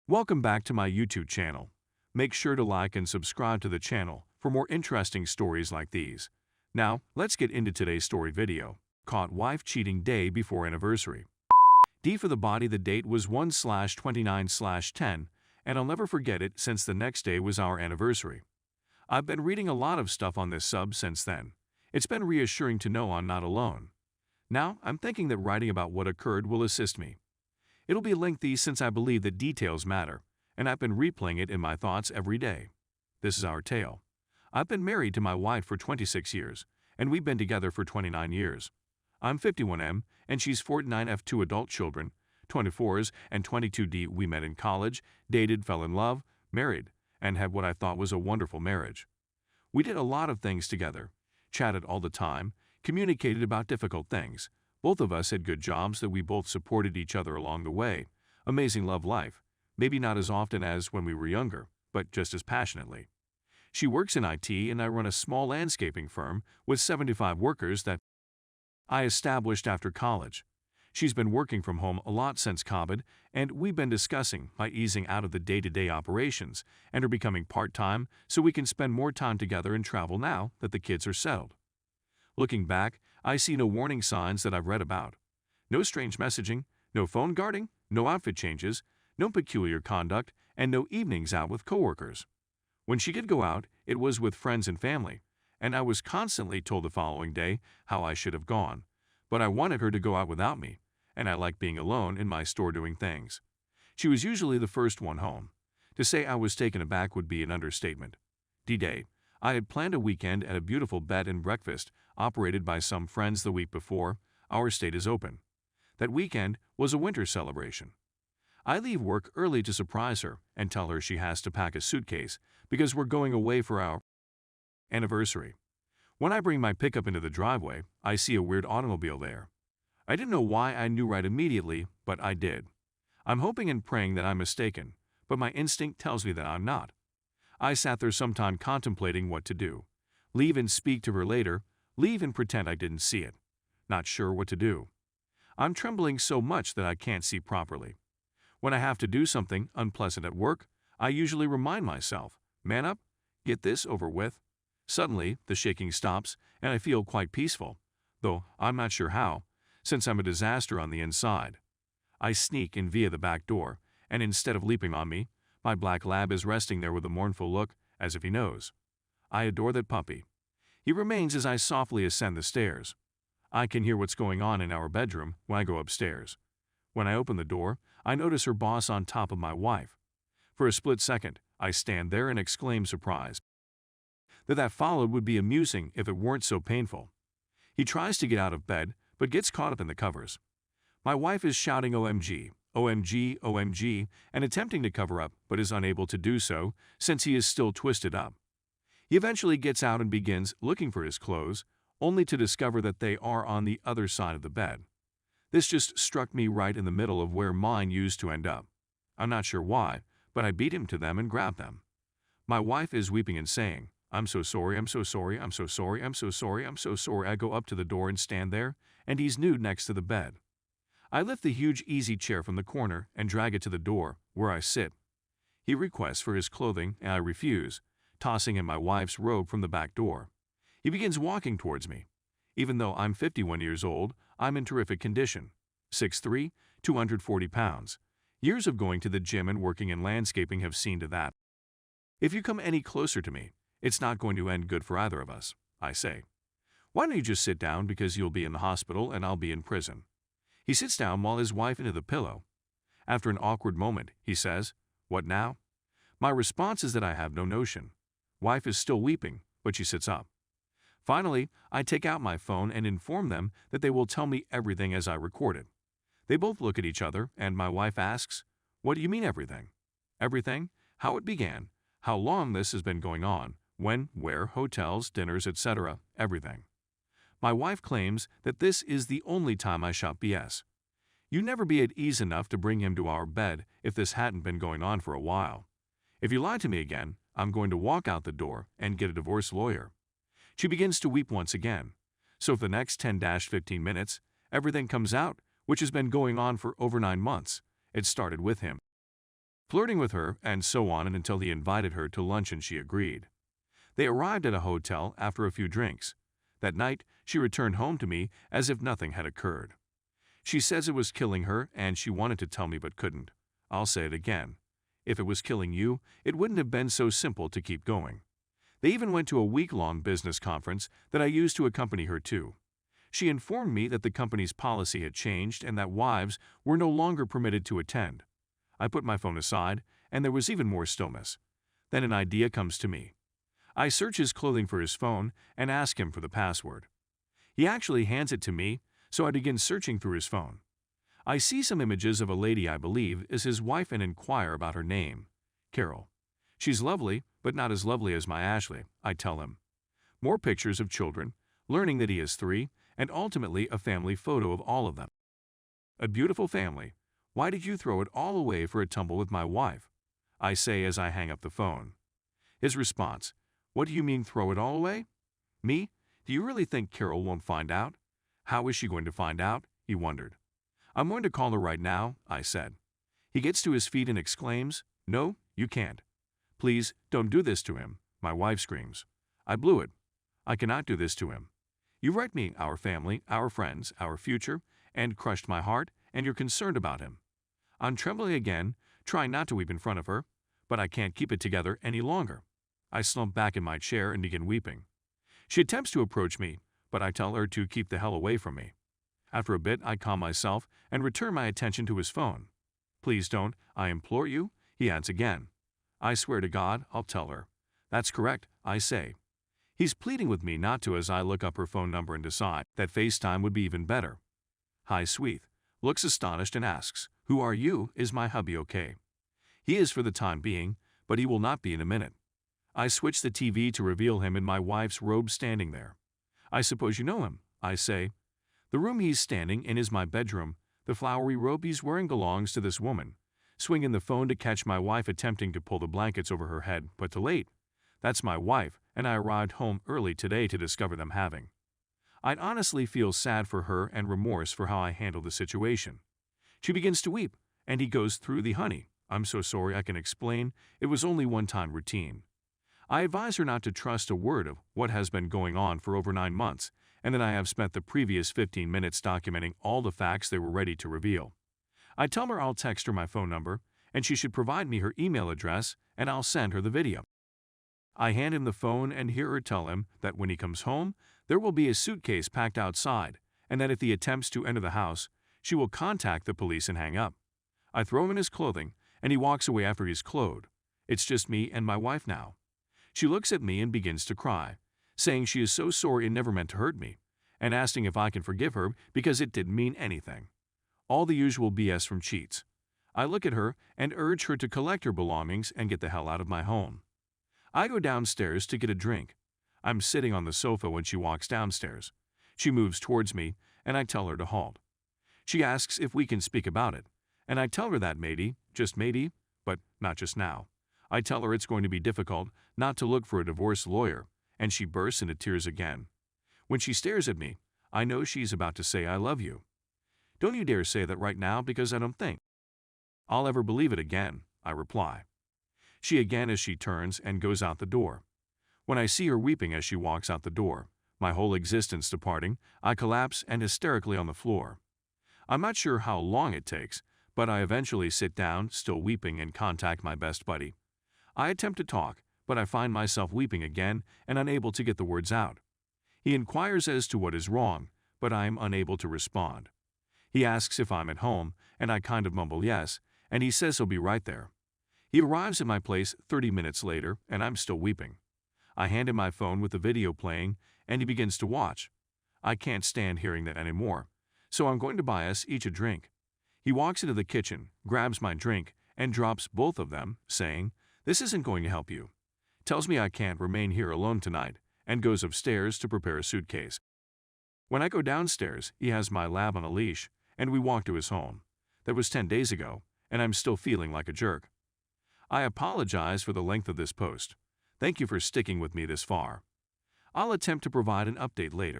Welcome back to my YouTube channel. Make sure to like and subscribe to the channel for more interesting stories like these. Now, let's get into today's story video. Caught wife cheating day before anniversary. D for the body. The date was 1/29/10, and I'll never forget it since the next day was our anniversary. I've been reading a lot of stuff on this sub since then. It's been reassuring to know I'm not alone. Now, I'm thinking that writing about what occurred will assist me. It'll be lengthy since I believe that details matter, and I've been replaying it in my thoughts every day. This is our tale. I've been married to my wife for 26 years, and we've been together for 29 years. I'm 51M, and she's 49F, 2 adult children, 24s and 22D. We met in college, dated, fell in love, married, and had what I thought was a wonderful marriage. We did a lot of things together, chatted all the time, communicated about difficult things. Both of us had good jobs that we both supported each other along the way. Amazing love life. Maybe not as often as when we were younger, but just as passionately. She works in IT and I run a small landscaping firm with 75 workers that I established after college. She's been working from home a lot since COVID, and we've been discussing my easing out of the day-to-day operations and her becoming part-time so we can spend more time together and travel now that the kids are settled. Looking back, I see no warning signs that I've read about. No strange messaging, no phone guarding, no outfit changes, no peculiar conduct, and no evenings out with coworkers. When she did go out, it was with friends and family, and I was constantly told the following day how I should have gone. But I wanted her to go out without me, and I like being alone in my store doing things. She was usually the first one home. To say I was taken aback would be an understatement. D-Day. I had planned a weekend at a beautiful bed and breakfast operated by some friends the week before. Our state is open. That weekend was a winter celebration. I leave work early to surprise her and tell her she has to pack a suitcase because we're going away for our anniversary. When I bring my pickup into the driveway, I see a weird automobile there. I didn't know why I knew right immediately, but I did. I'm hoping and praying that I'm mistaken, but my instinct tells me that I'm not. I sat there some time contemplating what to do. Leave and speak to her later, leave and pretend I didn't see it. Not sure what to do. I'm trembling so much that I can't see properly. When I have to do something unpleasant at work, I usually remind myself, man up, get this over with. Suddenly, the shaking stops, and I feel quite peaceful, though I'm not sure how, since I'm a disaster on the inside. I sneak in via the back door, and instead of leaping on me, my black lab is resting there with a mournful look, as if he knows. I adore that puppy. He remains as I softly ascend the stairs. I can hear what's going on in our bedroom when I go upstairs. When I open the door, I notice her boss on top of my wife. For a split second, I stand there and exclaim surprise. That followed would be amusing if it weren't so painful. He tries to get out of bed, but gets caught up in the covers. My wife is shouting OMG, OMG, OMG, and attempting to cover up, but is unable to do so since he is still twisted up. He eventually gets out and begins looking for his clothes, only to discover that they are on the other side of the bed. This just struck me right in the middle of where mine used to end up. I'm not sure why, but I beat him to them and grabbed them. My wife is weeping and saying, I'm so sorry, I'm so sorry, I'm so sorry, I'm so sorry, I'm so sorry. I go up to the door and stand there, and he's nude next to the bed. I lift the huge easy chair from the corner and drag it to the door, where I sit. He requests for his clothing, and I refuse, tossing him my wife's robe from the back door. He begins walking towards me. Even though I'm 51 years old, I'm in terrific condition. 6'3", 240 pounds. Years of going to the gym and working in landscaping have seen to that. If you come any closer to me, it's not going to end good for either of us, I say. Why don't you just sit down because you'll be in the hospital and I'll be in prison. He sits down while his wife into the pillow. After an awkward moment, he says, what now? My response is that I have no notion. Wife is still weeping, but she sits up. Finally, I take out my phone and inform them that they will tell me everything as I record it. They both look at each other, and my wife asks, what do you mean everything? Everything? How it began, how long this has been going on, when, where, hotels, dinners, etc., everything. My wife claims that this is the only time I shot BS. You'd never be at ease enough to bring him to our bed if this hadn't been going on for a while. If you lie to me again, I'm going to walk out the door and get a divorce lawyer. She begins to weep once again. So for the next 10-15 minutes, everything comes out, which has been going on for over 9 months. It started with him. flirting with her, and so on until he invited her to lunch and she agreed. They arrived at a hotel after a few drinks. That night, she returned home to me as if nothing had occurred. She says it was killing her and she wanted to tell me but couldn't. I'll say it again. If it was killing you, it wouldn't have been so simple to keep going. They even went to a week-long business conference that I used to accompany her to. She informed me that the company's policy had changed and that wives were no longer permitted to attend. I put my phone aside, and there was even more stillness. Then an idea comes to me. I search his clothing for his phone and ask him for the password. He actually hands it to me, so I begin searching through his phone. I see some images of a lady I believe is his wife and inquire about her name. Carol. She's lovely, but not as lovely as my Ashley, I tell him. More pictures of children, learning that he has 3, and ultimately a family photo of all of them. A beautiful family. Why did you throw it all away for a tumble with my wife? I say as I hang up the phone. His response, what do you mean throw it all away? Me? Do you really think Carol won't find out? How is she going to find out? He wondered. I'm going to call her right now, I said. He gets to his feet and exclaims, no, you can't. Please, don't do this to him, my wife screams. I blew it. I cannot do this to him. You write me our family, our friends, our future, and crushed my heart, and you're concerned about him. I'm trembling again, trying not to weep in front of her, but I can't keep it together any longer. I slump back in my chair and begin weeping. She attempts to approach me, but I tell her to keep the hell away from me. After a bit, I calm myself and return my attention to his phone. Please don't, I implore you, he adds again. I swear to God, I'll tell her. That's correct, I say. He's pleading with me not to as I look up her phone number and decide that FaceTime would be even better. Hi, sweet. Looks astonished and asks, who are you? Is my hubby okay? He is for the time being, but he will not be in a minute. I switch the TV to reveal him in my wife's robe standing there. I suppose you know him, I say. The room he's standing in is my bedroom. The flowery robe he's wearing belongs to this woman. Swinging the phone to catch my wife attempting to pull the blankets over her head, but too late. That's my wife, and I arrived home early today to discover them having. I'd honestly feel sad for her and remorse for how I handled the situation. She begins to weep, and he goes through the honey. I'm so sorry I can explain. It was only one-time routine. I advise her not to trust a word of what has been going on for over 9 months, and that I have spent the previous 15 minutes documenting all the facts they were ready to reveal. I tell her I'll text her my phone number, and she should provide me her email address, and I'll send her the video. I hand him the phone and hear her tell him that when he comes home, there will be a suitcase packed outside, and that if he attempts to enter the house, she will contact the police and hang up. I throw him in his clothing, and he walks away after he's clothed. It's just me and my wife now. She looks at me and begins to cry, saying she is so sorry and never meant to hurt me, and asking if I can forgive her because it didn't mean anything. All the usual BS from cheats. I look at her and urge her to collect her belongings and get the hell out of my home. I go downstairs to get a drink. I'm sitting on the sofa when she walks downstairs. She moves towards me, and I tell her to halt. She asks if we can speak about it, and I tell her that maybe, but not just now. I tell her it's going to be difficult not to look for a divorce lawyer, and she bursts into tears again. When she stares at me, I know she's about to say I love you. Don't you dare say that right now because I don't think I'll ever believe it again, I reply. She again as she turns and goes out the door. When I see her weeping as she walks out the door, my whole existence departing, I collapse and hysterically on the floor. I'm not sure how long it takes, but I eventually sit down, still weeping, and contact my best buddy. I attempt to talk, but I find myself weeping again and unable to get the words out. He inquires as to what is wrong, but I am unable to respond. He asks if I'm at home, and I kind of mumble yes, and he says he'll be right there. He arrives at my place 30 minutes later, and I'm still weeping. I hand him my phone with the video playing, and he begins to watch. I can't stand hearing that anymore, so I'm going to buy us each a drink. He walks into the kitchen, grabs my drink, and drops both of them, saying, "This isn't going to help you." Tells me I can't remain here alone tonight, and goes upstairs to prepare a suitcase. When I go downstairs, he has my lab on a leash, and we walk to his home. That was 10 days ago, and I'm still feeling like a jerk. I apologize for the length of this post. Thank you for sticking with me this far. I'll attempt to provide an update later.